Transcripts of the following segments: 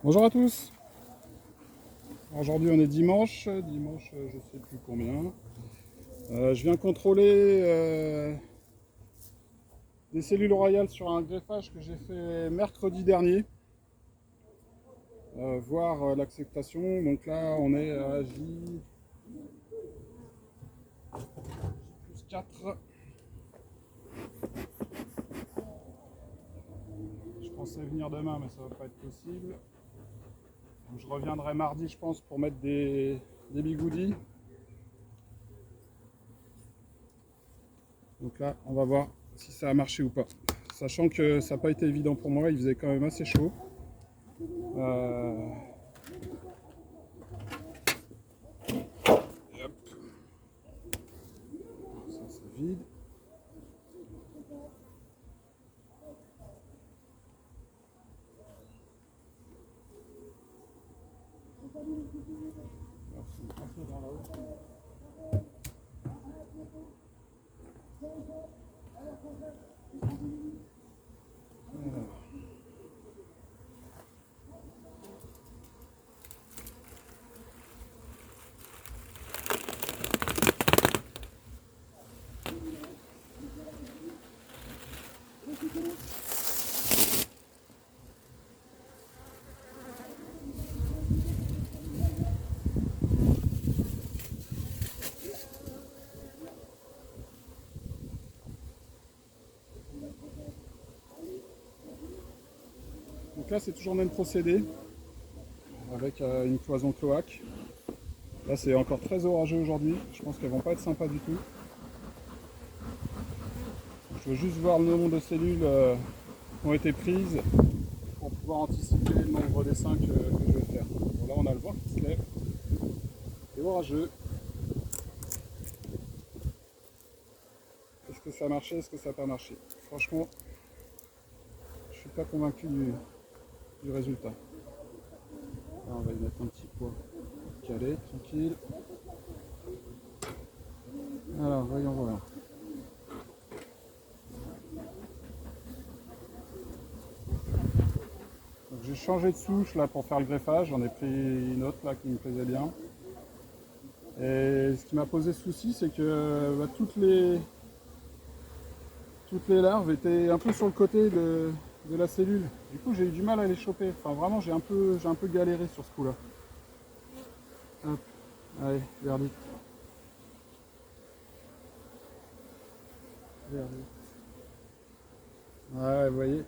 Bonjour à tous. Aujourd'hui on est dimanche, je sais plus combien. Je viens contrôler des cellules royales sur un greffage que j'ai fait mercredi dernier. Voir l'acceptation. Donc là on est à J plus 4. Je pensais venir demain mais ça va pas être possible. Donc je reviendrai mardi je pense pour mettre des bigoudis. Donc là on va voir si ça a marché ou pas. Sachant que ça n'a pas été évident pour moi, il faisait quand même assez chaud. Et hop. Ça c'est vide. Alors, c'est un peu dans la haute. Donc là c'est toujours le même procédé avec une cloison cloaque. Là c'est encore très orageux aujourd'hui, je pense qu'elles vont pas être sympas du tout. Je veux juste voir le nombre de cellules qui ont été prises pour pouvoir anticiper le nombre d'essaims que je vais faire. Bon, là on a le vent qui se lève, c'est orageux. Est-ce que ça a marché, est-ce que ça n'a pas marché? Franchement, je suis pas convaincu du résultat. Là, on va y mettre un petit poids calé, tranquille. Alors, voyons voir. Donc, j'ai changé de souche là pour faire le greffage, j'en ai pris une autre là qui me plaisait bien. Et ce qui m'a posé souci, c'est que toutes les larves étaient un peu sur le côté de la cellule. Du coup, j'ai eu du mal à les choper. Enfin, vraiment, j'ai un peu galéré sur ce coup-là. Hop, allez, verdict. Verdict. Ouais, vous voyez.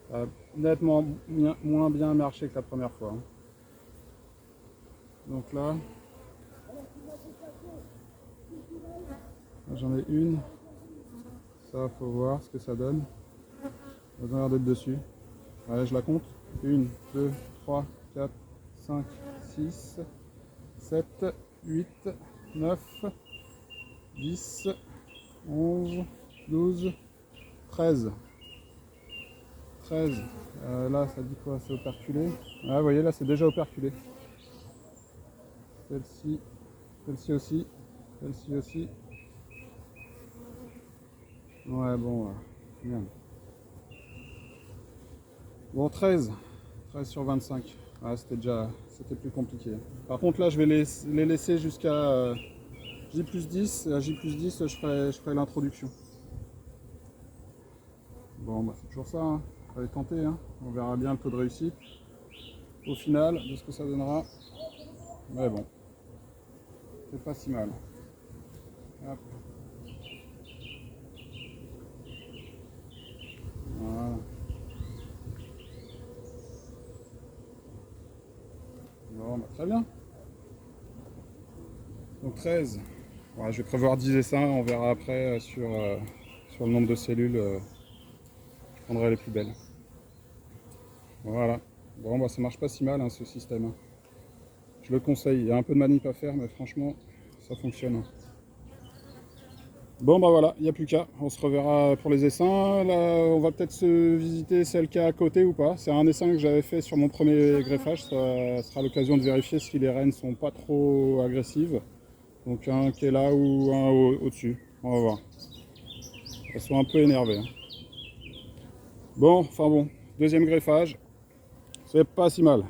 Ça a nettement moins bien marché que la première fois. Hein. Donc là, j'en ai une. Ça, faut voir ce que ça donne. Ça a l'air d'être dessus. Ouais, je la compte. 1, 2, 3, 4, 5, 6, 7, 8, 9, 10, 11, 12, 13. 13. Là, ça dit quoi? C'est operculé. Ah, vous voyez, là, c'est déjà operculé. Celle-ci, celle-ci aussi, celle-ci aussi. Ouais, bon, merde. Bon, 13. 13 sur 25. Ah, c'était plus compliqué. Par contre, là, je vais les laisser jusqu'à J plus 10. Et à J plus 10, je ferai l'introduction. Bon, bah, c'est toujours ça. Hein. Allez tenter. Hein. On verra bien le taux de réussite au final de ce que ça donnera. Mais bon, c'est pas si mal. Hop. Voilà. Bon, bah, très bien. Donc 13. Ouais, je vais prévoir 10 essaims. On verra après sur le nombre de cellules. Je prendrai les plus belles. Voilà. Bon, bah, ça marche pas si mal hein, ce système. Hein. Je le conseille. Il y a un peu de manip à faire, mais franchement, ça fonctionne. Bon, bah voilà, il n'y a plus qu'à. On se reverra pour les essaims. Là, on va peut-être se visiter celle qui est à côté ou pas. C'est un essaim que j'avais fait sur mon premier greffage. Ça sera l'occasion de vérifier si les rennes sont pas trop agressives. Donc un qui est là ou un au-dessus. On va voir. Elles sont un peu énervées. Hein. Bon, enfin bon, deuxième greffage, c'est pas si mal.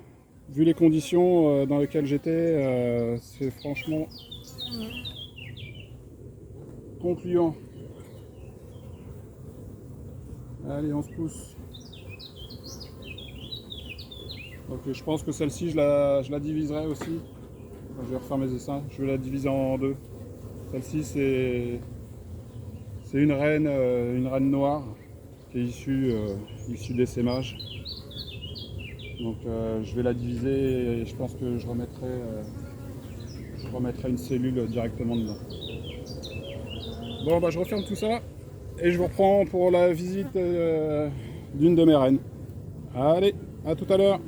Vu les conditions dans lesquelles j'étais, c'est franchement concluant. Allez, on se pousse. Donc je pense que celle-ci, je la diviserai aussi. Je vais refaire mes essaims, je vais la diviser en deux. Celle-ci, c'est une reine noire qui est issue d'essaimage. Donc je vais la diviser et je pense que je remettrai une cellule directement dedans. Bon, bah je referme tout ça et je vous reprends pour la visite d'une de mes reines. Allez, à tout à l'heure.